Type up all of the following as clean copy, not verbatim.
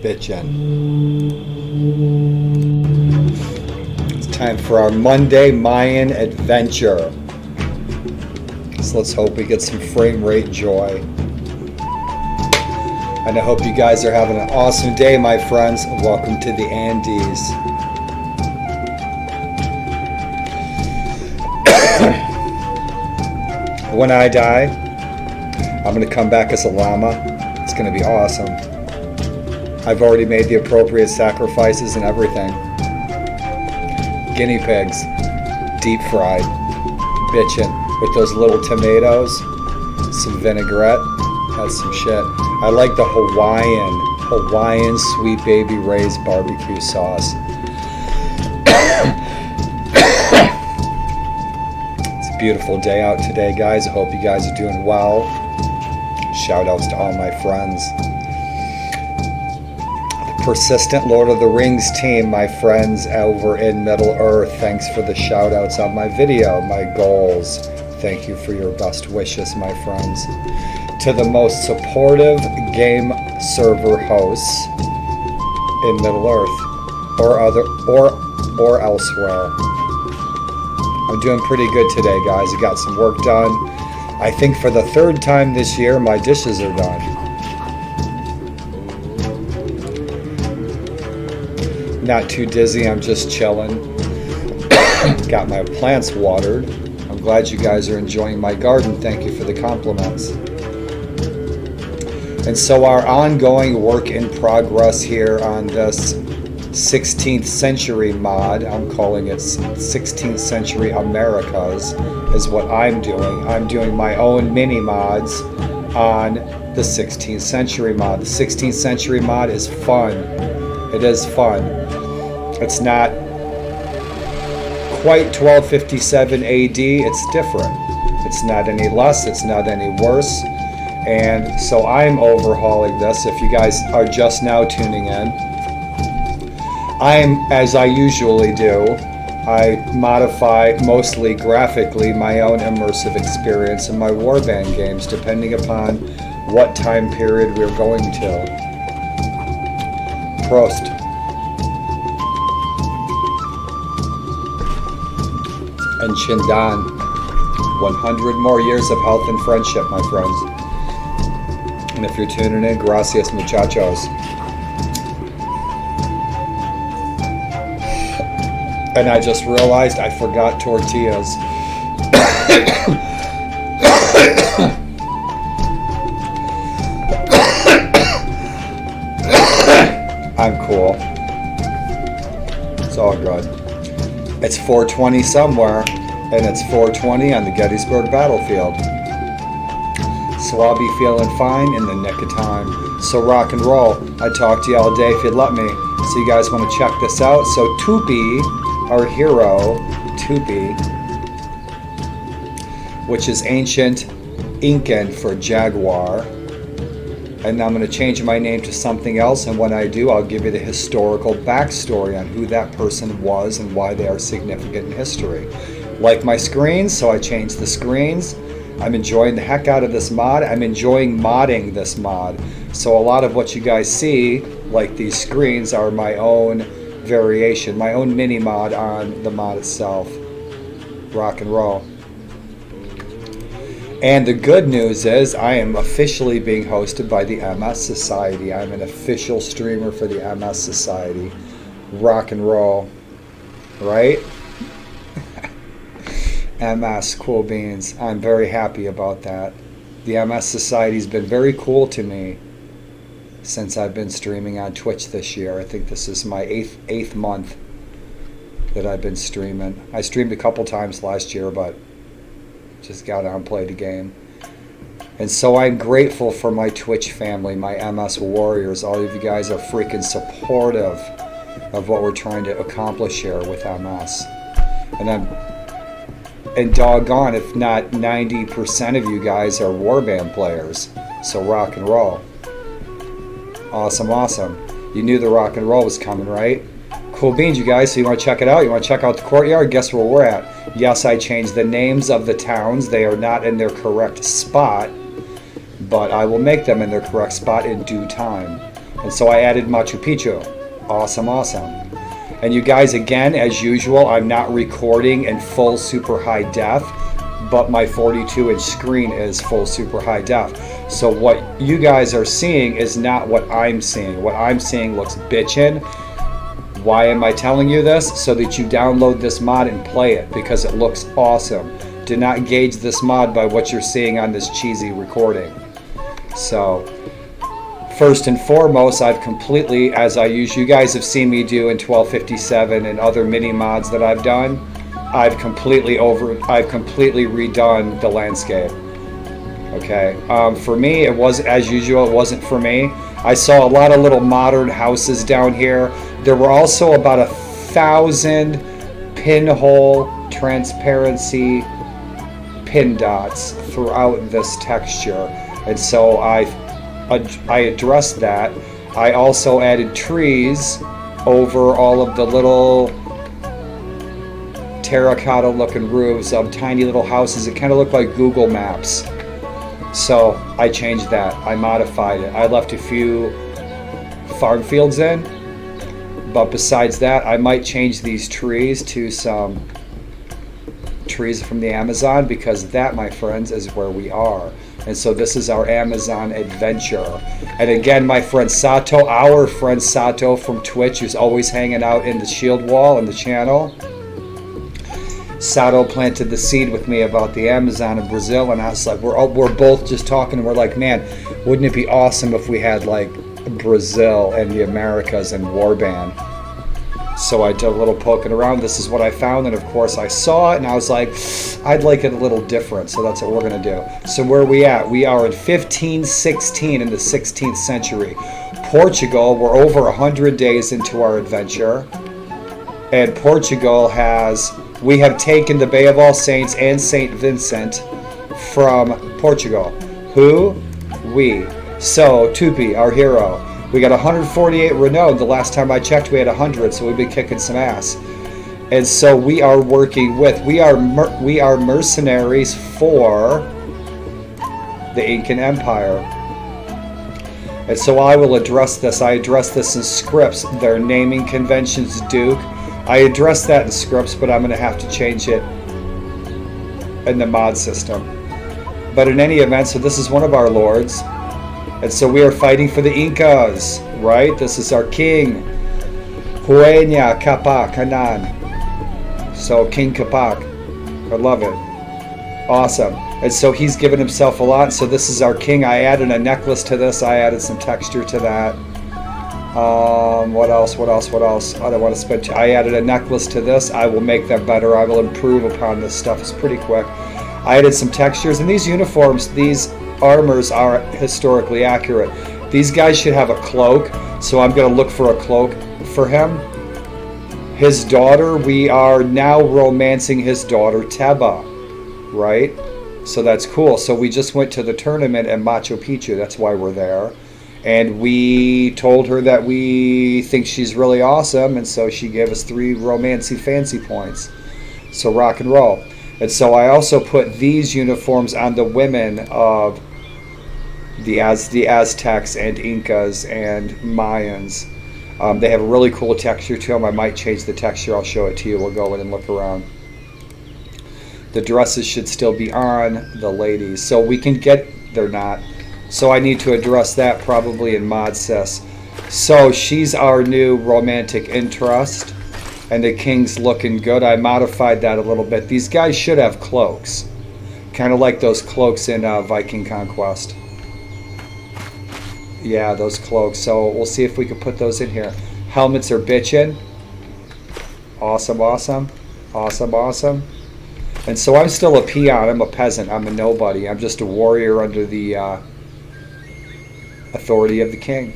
bitchin'. It's time for our Monday Mayan adventure. So let's hope we get some frame rate joy. And I hope you guys are having an awesome day, my friends. Welcome to the Andes. When I die, I'm going to come back as a llama. It's going to be awesome. I've already made the appropriate sacrifices and everything. Guinea pigs, deep fried, bitchin', with those little tomatoes, some vinaigrette, that's some shit. I like the Hawaiian Sweet Baby Ray's barbecue sauce. It's a beautiful day out today, guys. I hope you guys are doing well. Shout outs to all my friends. The persistent Lord of the Rings team, my friends over in Middle Earth. Thanks for the shout outs on my video, my goals. Thank you for your best wishes, my friends. To the most supportive game server hosts in Middle Earth or elsewhere. I'm doing pretty good today, guys. I got some work done. I think for the third time this year, my dishes are done. Not too dizzy, I'm just chilling. Got my plants watered. I'm glad you guys are enjoying my garden. Thank you for the compliments. And so our ongoing work in progress here on this 16th century mod, I'm calling it 16th century Americas, is what I'm doing. I'm doing my own mini mods on the 16th century mod. The 16th century mod is fun. It is fun. It's not quite 1257 AD. It's different. It's not any less. It's not any worse. And so I'm overhauling this. If you guys are just now tuning in, I'm, as I usually do, I modify mostly graphically my own immersive experience in my warband games, depending upon what time period we're going to. Prost. And Chindan. 100 more years of health and friendship, my friends. And if you're tuning in, gracias, muchachos. And I just realized I forgot tortillas. I'm cool. It's all good. It's 4:20 somewhere, and it's 4:20 on the Gettysburg battlefield. So I'll be feeling fine in the nick of time. So rock and roll. I'd talk to you all day if you'd let me. So you guys want to check this out? So Tupi, our hero, Tupi, which is ancient Incan for jaguar. And I'm going to change my name to something else, and when I do, I'll give you the historical backstory on who that person was and why they are significant in history. Like my screens, so I changed the screens. I'm enjoying the heck out of this mod. I'm enjoying modding this mod. So a lot of what you guys see, like these screens, are my own variation, my own mini mod on the mod itself. Rock and roll. And the good news is I am officially being hosted by the MS Society. I'm an official streamer for the MS Society. Rock and roll. Right? MS, cool beans. I'm very happy about that. The MS Society's been very cool to me since I've been streaming on Twitch this year. I think this is my eighth month that I've been streaming. I streamed a couple times last year, but just got on and played the game. And so I'm grateful for my Twitch family, my MS warriors. All of you guys are freaking supportive of what we're trying to accomplish here with MS. And doggone if not 90% of you guys are warband players. So rock and roll. Awesome, awesome. You knew the rock and roll was coming, right? Cool beans, you guys. So you want to check it out? You want to check out the courtyard? Guess where we're at? Yes, I changed the names of the towns. They are not in their correct spot, but I will make them in their correct spot in due time. And so I added Machu Picchu. Awesome, awesome. And you guys, again, as usual, I'm not recording in full super high def, but my 42-inch screen is full super high def. So what you guys are seeing is not what I'm seeing. What I'm seeing looks bitchin'. Why am I telling you this? So that you download this mod and play it, because it looks awesome. Do not gauge this mod by what you're seeing on this cheesy recording. So, first and foremost, I've completely, as I usually, you guys have seen me do in 1257 and other mini mods that I've done, I've completely redone the landscape. Okay, for me, it was, as usual, it wasn't for me. I saw a lot of little modern houses down here. There were also about 1,000 pinhole transparency pin dots throughout this texture, and so I addressed that. I also added trees over all of the little terracotta looking roofs of tiny little houses. It kind of looked like Google Maps. So I changed that. I modified it. I left a few farm fields in, but besides that, I might change these trees to some trees from the Amazon, because that, my friends, is where we are. And so this is our Amazon adventure. And again, my friend Sato, our friend Sato from Twitch, who's always hanging out in the shield wall in the channel, Sato planted the seed with me about the Amazon in Brazil, and I was like, we're both just talking, and we're like, man, wouldn't it be awesome if we had like Brazil and the Americas and warband? So I did a little poking around. This is what I found, and of course I saw it, and I was like, I'd like it a little different, so that's what we're gonna do. So where are we at? We are in 1516 in the 16th century. Portugal, we're over 100 days into our adventure, and Portugal we have taken the Bay of All Saints and St. Vincent from Portugal. Who? We. So, Tupi, our hero. We got 148 Renault. The last time I checked, we had 100, so we've been kicking some ass. And so we are working with, we are mercenaries for the Incan Empire. And so I will address this. I address this in scripts. Their naming conventions, Duke. I addressed that in scripts, but I'm going to have to change it in the mod system. But in any event, so this is one of our lords. And so we are fighting for the Incas, right? This is our king. Huayna Capac Hanan. So King Capac. I love it. Awesome. And so he's given himself a lot. So this is our king. I added a necklace to this. I added some texture to that. What else? I don't want to spend. I added a necklace to this. I will make that better. I will improve upon this stuff. It's pretty quick. I added some textures, and these uniforms, these armors are historically accurate. These guys should have a cloak, so I'm going to look for a cloak for him. His daughter, we are now romancing his daughter Teba, right? So that's cool. So we just went to the tournament at Machu Picchu. That's why we're there. And we told her that we think she's really awesome, and so she gave us 3 romancy fancy points. So rock and roll. And so I also put these uniforms on the women of the Aztecs and Incas and Mayans. They have a really cool texture to them. I might change the texture. I'll show it to you. We'll go in and look around. The dresses should still be on the ladies. So we can get, they're not. So I need to address that probably in mod sys. So she's our new romantic interest, and the king's looking good. I modified that a little bit. These guys should have cloaks, kind of like those cloaks in Viking Conquest. Yeah, those cloaks. So we'll see if we can put those in here. Helmets are bitchin'. Awesome, awesome, awesome, awesome. And so I'm still a peon. I'm a peasant. I'm a nobody. I'm just a warrior under the authority of the king.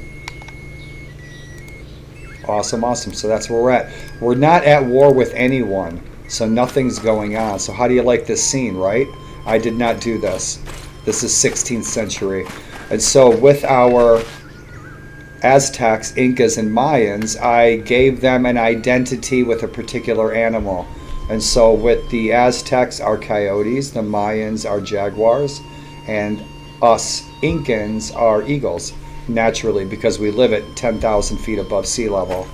Awesome, awesome. So that's where we're at. We're not at war with anyone, so nothing's going on. So how do you like this scene, right? I did not do this. This is 16th century. And so with our Aztecs, Incas, and Mayans, I gave them an identity with a particular animal. And so with the Aztecs, our coyotes, the Mayans, our jaguars, and us Incans are eagles. naturally because we live at 10,000 feet above sea level.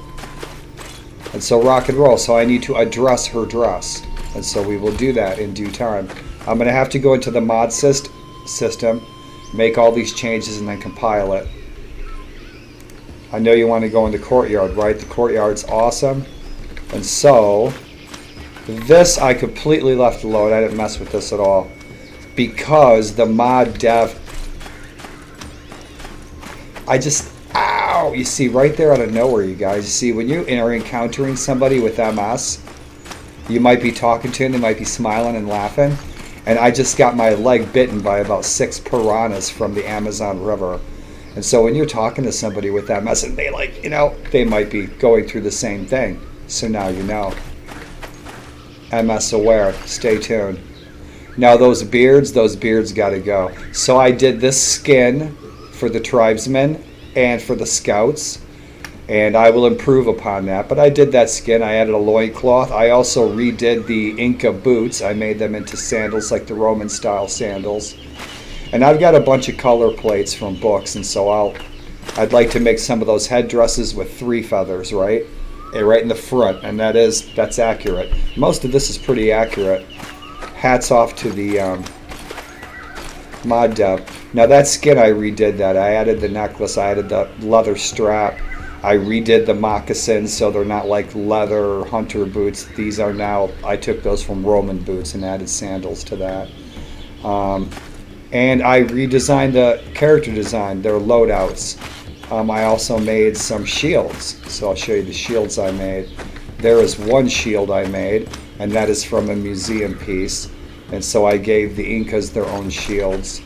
And so rock and roll. So I need to address her dress. And so we will do that in due time. I'm going to have to go into the mod system, make all these changes, and then compile it. I know you want to go in the courtyard, right? The courtyard's awesome. And so this I completely left alone. I didn't mess with this at all. Because the mod dev, ow! You see right there out of nowhere, you guys. You see, when you are encountering somebody with MS, you might be talking to them, they might be smiling and laughing. And I just got my leg bitten by about 6 piranhas from the Amazon River. And so when you're talking to somebody with MS, and they they might be going through the same thing. So now you know. MS aware. Stay tuned. Now those beards got to go. So I did this skin for the tribesmen and for the scouts, and I will improve upon that. But I did that skin. I added a loincloth. I also redid the Inca boots. I made them into sandals, like the Roman style sandals. And I've got a bunch of color plates from books, and so I'd like to make some of those headdresses with 3 feathers, right? Right in the front, and that's accurate. Most of this is pretty accurate. Hats off to the mod dev. Now that skin, I redid that. I added the necklace, I added the leather strap. I redid the moccasins so they're not like leather hunter boots. These are now, I took those from Roman boots and added sandals to that. And I redesigned the character design, their loadouts. I also made some shields. So I'll show you the shields I made. There is one shield I made, and that is from a museum piece. And so I gave the Incas their own shields.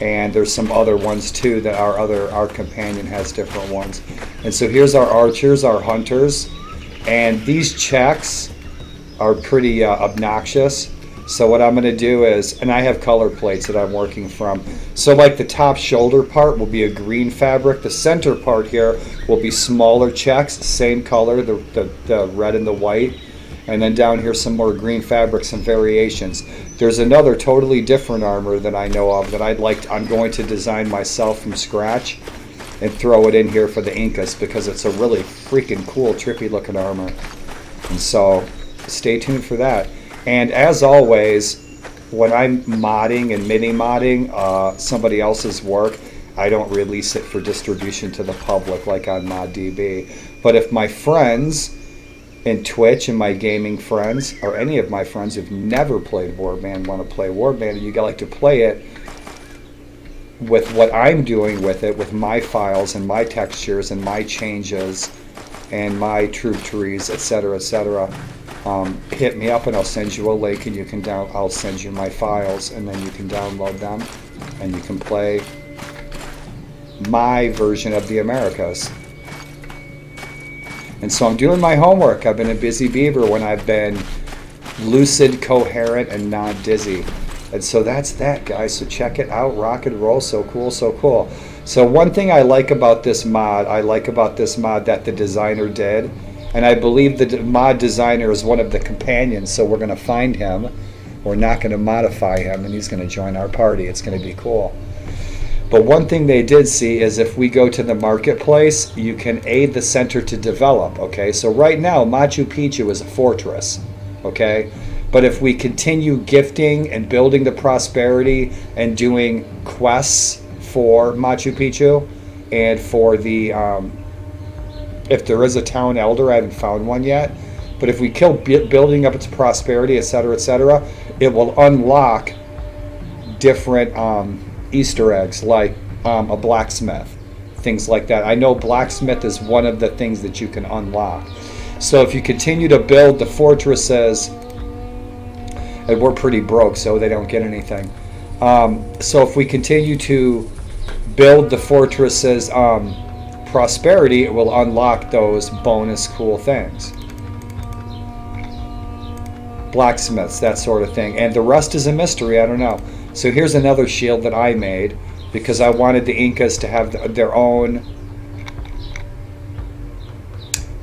And there's some other ones too that our companion has different ones. And so here's our archers, our hunters. And these checks are pretty obnoxious. So what I'm going to do is, and I have color plates that I'm working from. So like the top shoulder part will be a green fabric. The center part here will be smaller checks, same color, the red and the white. And then down here some more green fabric, some variations. There's another totally different armor that I know of that I'm going to design myself from scratch and throw it in here for the Incas because it's a really freaking cool, trippy looking armor. And so stay tuned for that. And as always, when I'm modding and mini-modding somebody else's work, I don't release it for distribution to the public like on ModDB. But if my friends in Twitch and my gaming friends, or any of my friends who've never played Warband want to play Warband, and you like to play it with what I'm doing with it, with my files and my textures and my changes and my troop trees, etc., hit me up and I'll send you a link, and you can I'll send you my files, and then you can download them and you can play my version of the Americas. And so I'm doing my homework. I've been a busy beaver when I've been lucid, coherent, and not dizzy. And so that's that, guys. So check it out. Rock and roll. So cool, so cool. So one thing I like about this mod, that the designer did, and I believe the mod designer is one of the companions, so we're going to find him. We're not going to modify him, and he's going to join our party. It's going to be cool. But one thing they did see is if we go to the marketplace, you can aid the center to develop, okay? So right now, Machu Picchu is a fortress, okay? But if we continue gifting and building the prosperity and doing quests for Machu Picchu and for the, if there is a town elder, I haven't found one yet, but if we kill building up its prosperity, etc., it will unlock different Easter eggs, like a blacksmith, things like that. I know blacksmith is one of the things that you can unlock. So if you continue to build the fortresses, and we're pretty broke, so they don't get anything. So if we continue to build the fortresses prosperity, it will unlock those bonus cool things. Blacksmiths, that sort of thing. And the rest is a mystery, I don't know. So here's another shield that I made because I wanted the Incas to have their own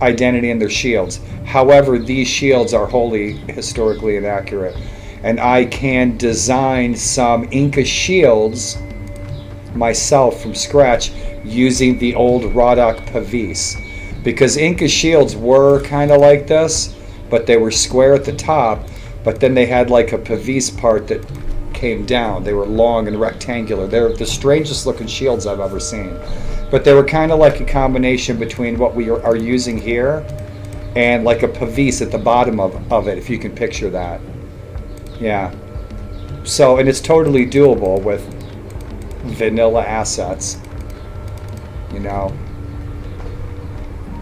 identity in their shields. However, these shields are wholly historically inaccurate. And I can design some Inca shields myself from scratch using the old Rodoc Pavis. Because Inca shields were kind of like this, but they were square at the top, but then they had like a Pavis part that came down. They were long and rectangular. They're the strangest looking shields I've ever seen. But they were kind of like a combination between what we are using here and like a Pavis at the bottom of it, if you can picture that. Yeah. So, and it's totally doable with vanilla assets, you know.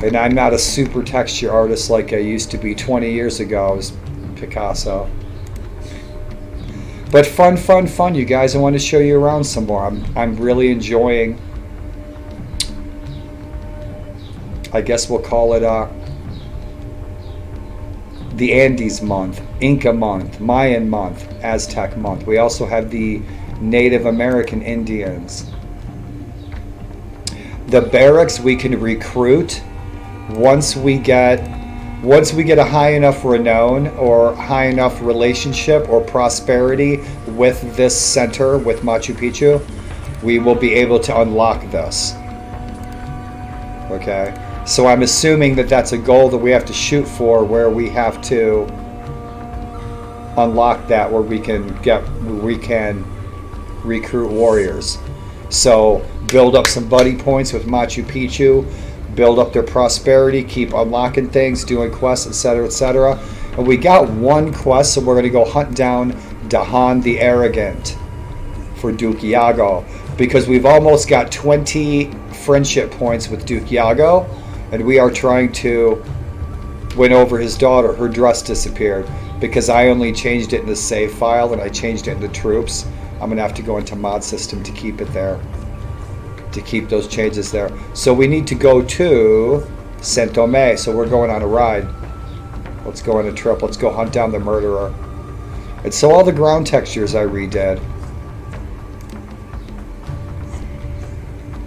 And I'm not a super texture artist like I used to be 20 years ago. I was Picasso. But fun, fun, fun, you guys. I want to show you around some more. I'm really enjoying, I guess we'll call it the Andes month, Inca month, Mayan month, Aztec month. We also have the Native American Indians. The barracks we can recruit once we get a high enough renown or high enough relationship or prosperity with this center, with Machu Picchu, we will be able to unlock this. Okay, so I'm assuming that that's a goal that we have to shoot for, where we have to unlock that, where we can recruit warriors. So build up some buddy points with Machu Picchu, build up their prosperity, keep unlocking things, doing quests, etc., etc. And we got one quest, so we're going to go hunt down Dahan the Arrogant for Duke Iago, because we've almost got 20 friendship points with Duke Iago, and we are trying to win over his daughter. Her dress disappeared because I only changed it in the save file and I changed it into troops. I'm going to have to go into mod system to keep it there, to keep those changes there. So we need to go to Saint Tome. So we're going on a ride. Let's go on a trip. Let's go hunt down the murderer. And so all the ground textures I redid,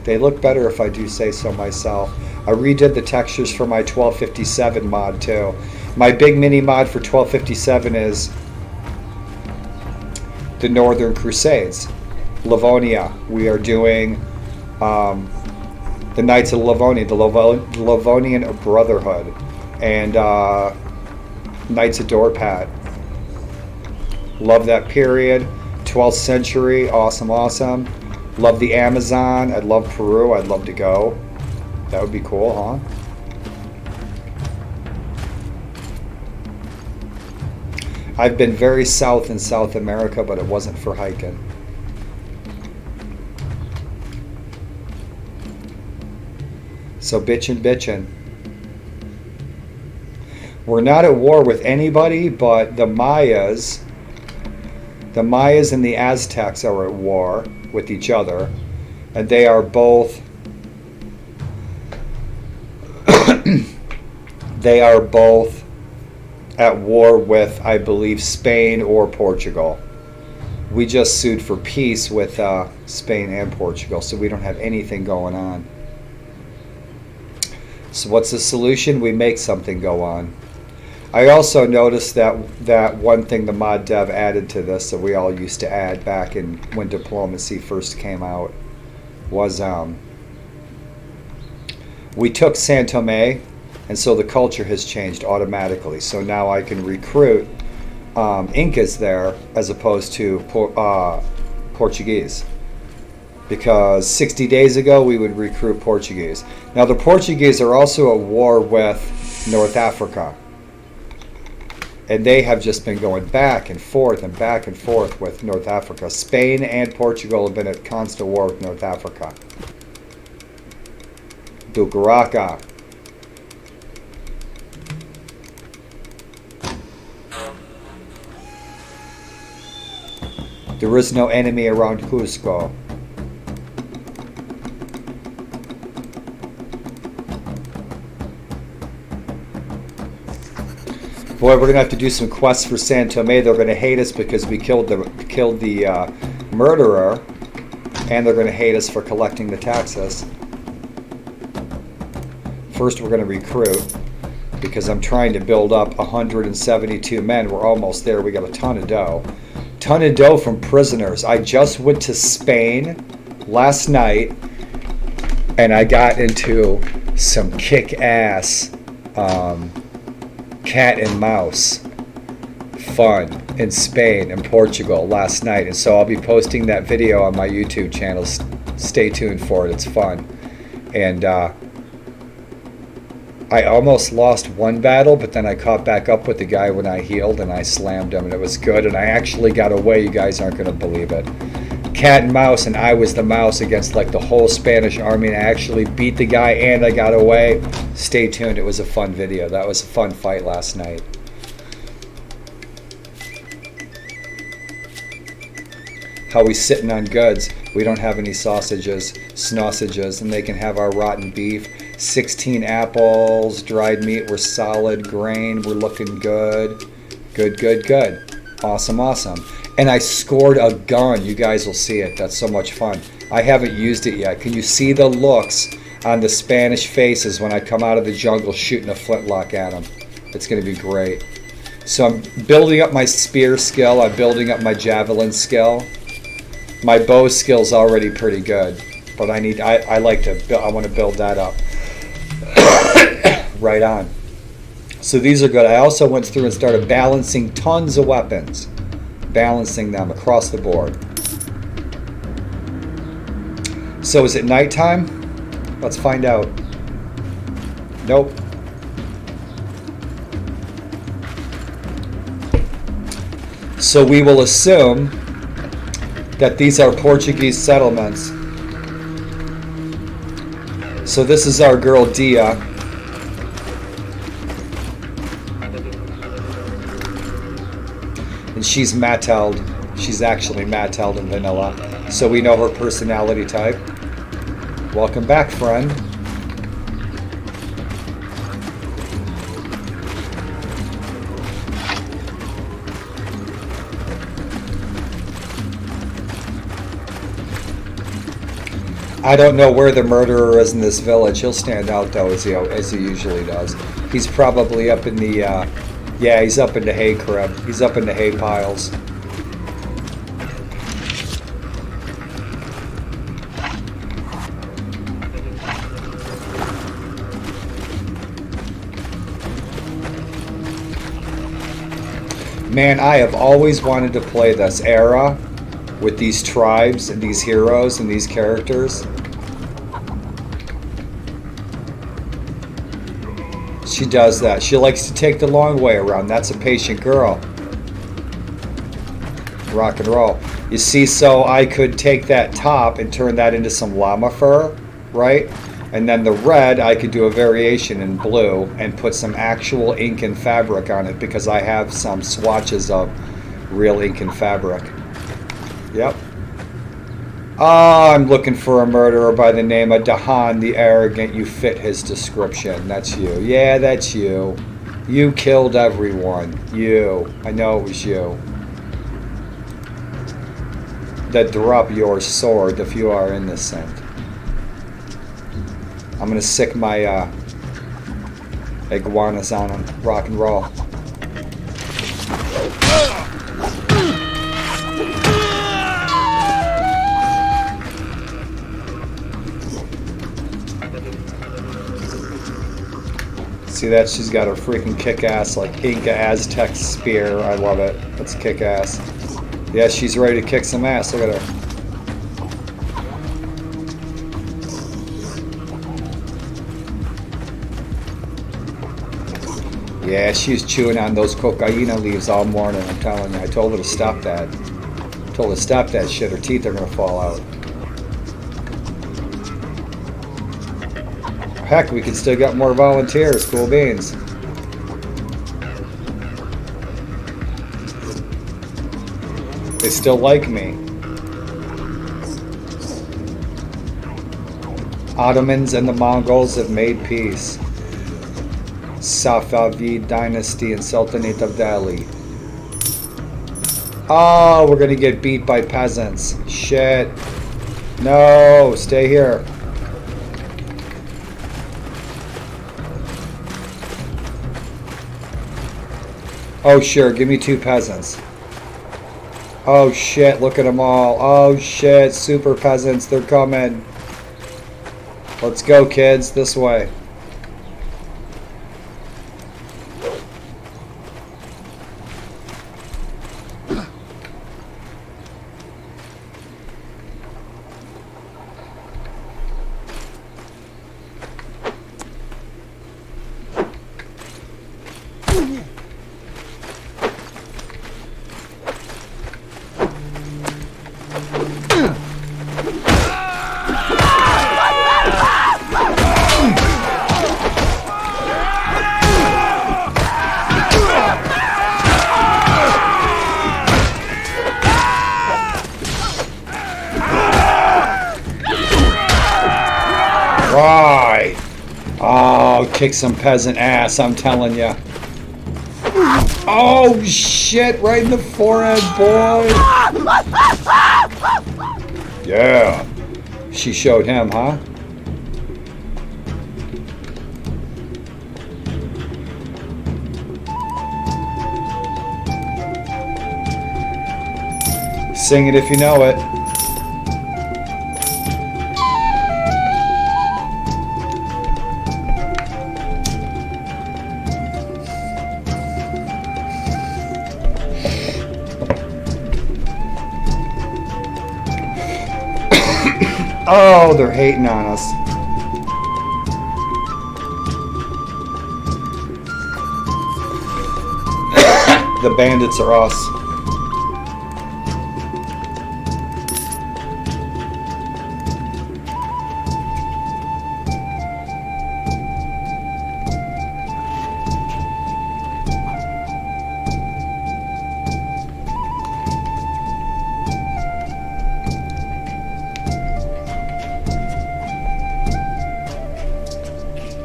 they look better if I do say so myself. I redid the textures for my 1257 mod too. My big mini mod for 1257 is the Northern Crusades, Livonia. We are doing the Knights of Livonia, the Livonian Brotherhood, and Knights of Dorpat. Love that period. 12th century, awesome, awesome. Love the Amazon. I'd love Peru. I'd love to go. That would be cool, huh? I've been very south in South America, but it wasn't for hiking. So bitchin', bitchin'. We're not at war with anybody, but the Mayas and the Aztecs are at war with each other, and they are both at war with, I believe, Spain or Portugal. We just sued for peace with Spain and Portugal, so we don't have anything going on. So what's the solution? We make something go on. I also noticed that one thing the mod dev added to this that we all used to add back in when diplomacy first came out was we took Saint Tome, and so the culture has changed automatically. So now I can recruit Incas there as opposed to Portuguese. Because 60 days ago we would recruit Portuguese. Now the Portuguese are also at war with North Africa. And they have just been going back and forth with North Africa. Spain and Portugal have been at constant war with North Africa. Dukaraka. There is no enemy around Cusco. Boy, we're gonna have to do some quests for Saint Tome. They're gonna hate us because we killed the murderer, and they're gonna hate us for collecting the taxes. First, we're gonna recruit because I'm trying to build up 172 men. We're almost there. We got a ton of dough. Ton of dough from prisoners. I just went to Spain last night, and I got into some kick-ass cat and mouse fun in Spain and Portugal last night, and so I'll be posting that video on my YouTube channel. Stay tuned for it. It's fun. And I almost lost one battle, but then I caught back up with the guy when I healed, and I slammed him, and it was good, and I actually got away. You guys aren't going to believe it. Cat and mouse, and I was the mouse against like the whole Spanish army, and I actually beat the guy, and I got away. Stay tuned. It was a fun video. That was a fun fight last night. How we sitting on goods. We don't have any sausages, and they can have our rotten beef. 16 apples, dried meat. We're solid grain. We're looking good. Good. Awesome. And I scored a gun. You guys will see it. That's so much fun. I haven't used it yet. Can you see the looks on the Spanish faces when I come out of the jungle shooting a flintlock at them? It's going to be great. So I'm building up my spear skill. I'm building up my javelin skill. My bow skill's already pretty good, but I want to build that up. Right on. So these are good. I also went through and started balancing tons of weapons. Balancing them across the board. So is it nighttime? Let's find out. Nope. So we will assume that these are Portuguese settlements. So this is our girl Dia. And she's Mateld. She's actually Mateld in vanilla. So we know her personality type. Welcome back, friend. I don't know where the murderer is in this village. He'll stand out though, as he usually does. He's probably up in the, yeah, he's up in the hay crib. He's up in the hay piles. Man, I have always wanted to play this era with these tribes and these heroes and these characters. She does that. She likes to take the long way around. That's a patient girl. Rock and roll. You see, so I could take that top and turn that into some llama fur, right? And then the red, I could do a variation in blue and put some actual ink and fabric on it because I have some swatches of real ink and fabric. Yep. Oh, I'm looking for a murderer by the name of Dahan the Arrogant. You fit his description. That's you. Yeah, that's you. You killed everyone. You. I know it was you. That drop your sword if you are innocent. I'm gonna sick my iguanas on him. Rock and roll. See that? She's got her freaking kick-ass, like, Inca Aztec spear. I love it. That's kick-ass. Yeah, she's ready to kick some ass. Look at her. Yeah, she's chewing on those cocaina leaves all morning. I'm telling you. I told her to stop that. I told her to stop that shit. Her teeth are going to fall out. Heck, we can still get more volunteers. Cool beans. They still like me. Ottomans and the Mongols have made peace. Safavid dynasty and Sultanate of Delhi. Oh, we're gonna get beat by peasants. Shit. No, stay here. Oh, sure. Give me 2 peasants. Oh shit, look at them all. Oh shit, super peasants, they're coming. Let's go, kids, this way. Right. Oh, kick some peasant ass, I'm telling you. Oh, shit, right in the forehead, boy. Yeah. She showed him, huh? Sing it if you know it. Oh, they're hating on us. The bandits are us.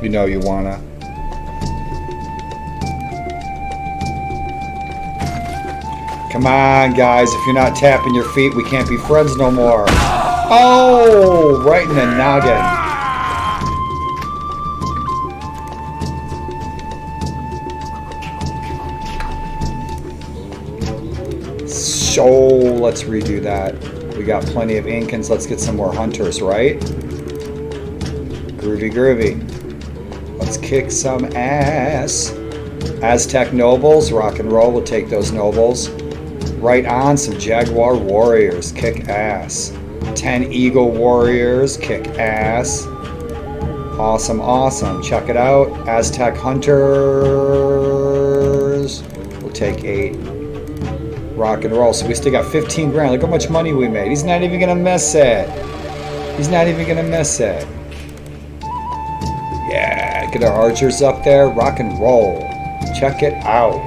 You know you wanna. Come on, guys. If you're not tapping your feet, we can't be friends no more. Oh, right in the noggin. So, let's redo that. We got plenty of Incans. Let's get some more hunters, right? Groovy, groovy. Let's kick some ass. Aztec nobles, rock and roll. We'll take those nobles. Right on, some Jaguar warriors, kick ass. 10 Eagle warriors, kick ass. Awesome, awesome. Check it out. Aztec hunters. We'll take 8. Rock and roll. So we still got 15 grand. Look how much money we made. He's not even gonna miss it. He's not even gonna miss it. Yeah, get our archers up there. Rock and roll. Check it out.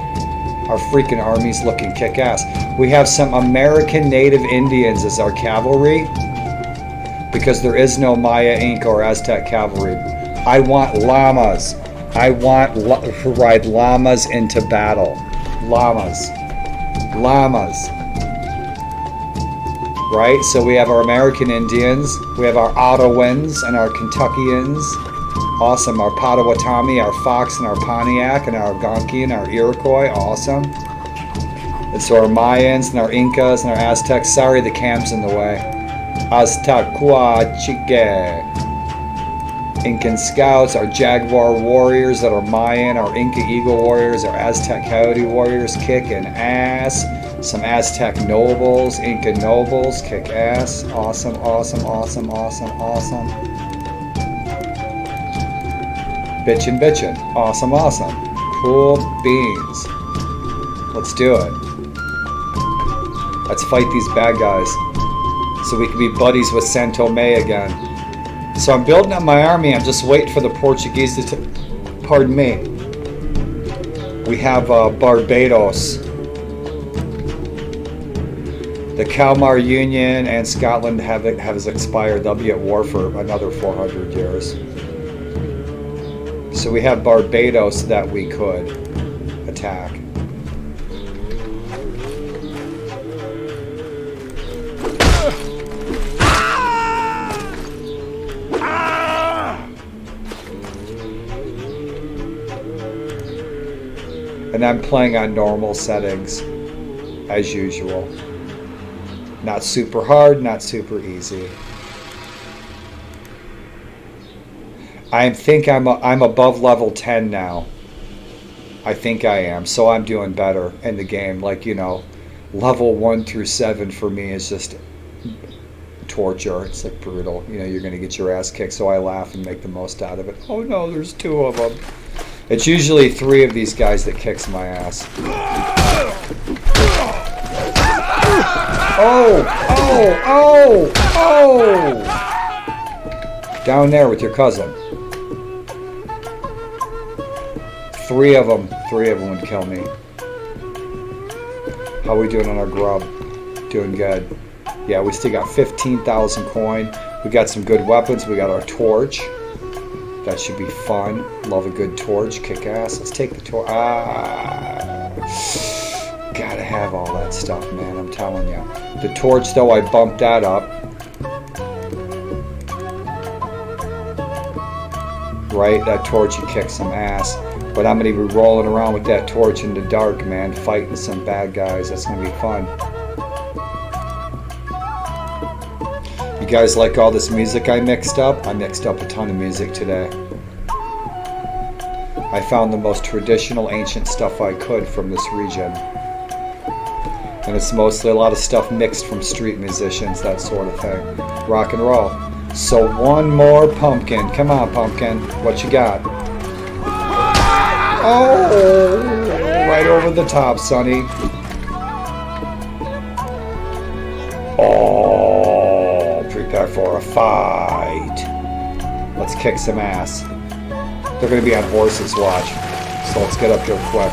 Our freaking army's looking kick-ass. We have some American Native Indians as our cavalry because there is no Maya, Inca, or Aztec cavalry. I want llamas. I want to ride llamas into battle. Llamas. Llamas. Right? So we have our American Indians. We have our Ottawans and our Kentuckians. Awesome. Our Potawatomi, our Fox, and our Pontiac, and our Algonquian, our Iroquois. Awesome. And so our Mayans, and our Incas, and our Aztecs. Sorry, the camp's in the way. Aztecuachique. Incan Scouts, our Jaguar warriors that are Mayan, our Inca Eagle warriors, our Aztec Coyote warriors, kicking ass. Some Aztec nobles, Inca nobles, kick ass. Awesome, awesome, awesome, awesome, awesome. Bitchin', bitchin'. Awesome, awesome. Cool beans. Let's do it. Let's fight these bad guys so we can be buddies with Santo Tomé again. So I'm building up my army. I'm just waiting for the Portuguese to... Pardon me. We have Barbados. The Kalmar Union and Scotland has expired. They'll be at war for another 400 years. So we have Barbados that we could attack. And I'm playing on normal settings, as usual. Not super hard, not super easy. I think I'm above level 10 now. I think I am, so I'm doing better in the game. Like, you know, level 1 through 7 for me is just torture. It's like brutal. You know, you're going to get your ass kicked, so I laugh and make the most out of it. Oh no, there's 2 of them. It's usually 3 of these guys that kicks my ass. Oh, oh, oh, oh! Down there with your cousin. 3 of them would kill me. How are we doing on our grub? Doing good. Yeah, we still got 15,000 coin. We got some good weapons. We got our torch. That should be fun. Love a good torch. Kick ass. Let's take the torch. Gotta have all that stuff, man. I'm telling you. The torch, though, I bumped that up. Right? That torch, you kick some ass. But I'm going to be rolling around with that torch in the dark, man, fighting some bad guys. That's going to be fun. You guys like all this music I mixed up? I mixed up a ton of music today. I found the most traditional, ancient stuff I could from this region. And it's mostly a lot of stuff mixed from street musicians, that sort of thing. Rock and roll. So one more pumpkin. Come on, pumpkin. What you got? Oh, right over the top, Sonny. Oh, prepare for a fight. Let's kick some ass. They're going to be on horses, watch. So let's get up here quick.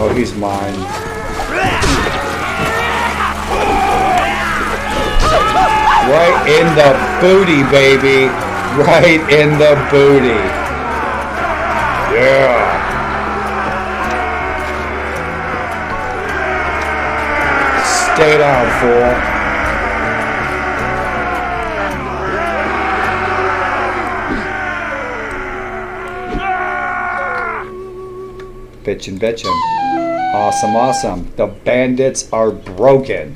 Oh, he's mine. Right in the booty, baby. Right in the booty. Yeah. Stay down, fool. Bitchin', bitchin'. Awesome, awesome. The bandits are broken.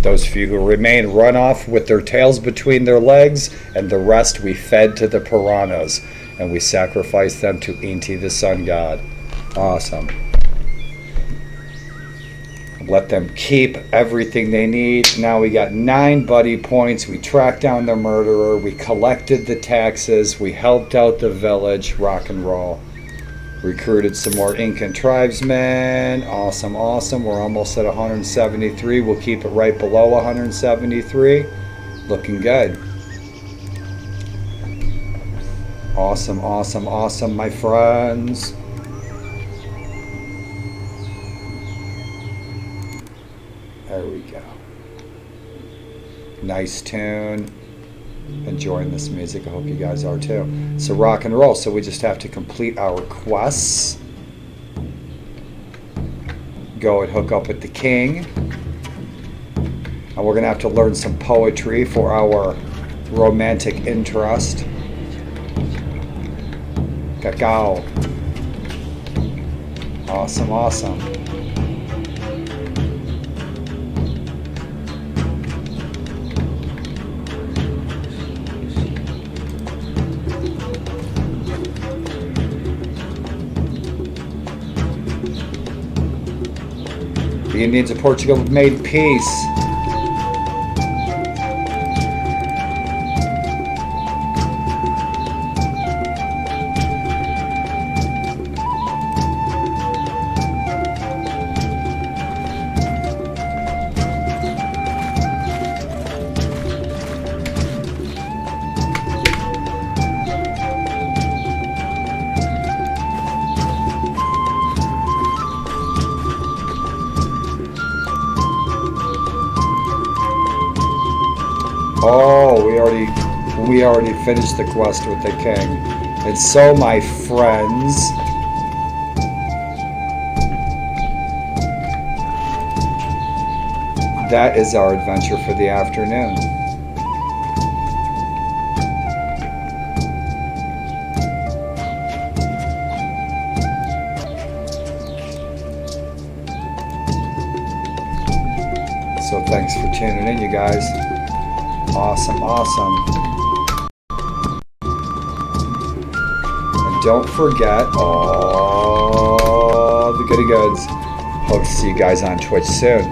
Those few who remain run off with their tails between their legs, and the rest we fed to the piranhas, and we sacrificed them to Inti, the sun god. Awesome. Let them keep everything they need. Now we got 9 buddy points. We tracked down the murderer. We collected the taxes. We helped out the village. Rock and roll. Recruited some more Incan tribesmen. Awesome, awesome. We're almost at 173. We'll keep it right below 173. Looking good. Awesome, awesome, awesome, my friends. There we go. Nice tune. Enjoying this music. I hope you guys are too. So rock and roll. So we just have to complete our quests. Go and hook up with the king. And we're going to have to learn some poetry for our romantic interest. Cacao. Awesome, awesome. The Indians of Portugal have made peace. Oh, we already finished the quest with the king. And so, my friends, that is our adventure for the afternoon. So thanks for tuning in, you guys. Awesome, awesome. And don't forget all the goody goods. Hope to see you guys on Twitch soon.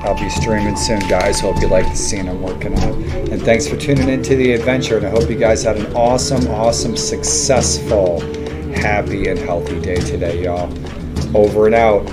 I'll be streaming soon, guys. Hope you like the scene I'm working on. And thanks for tuning into the adventure. And I hope you guys had an awesome, awesome, successful, happy, and healthy day today, y'all. Over and out.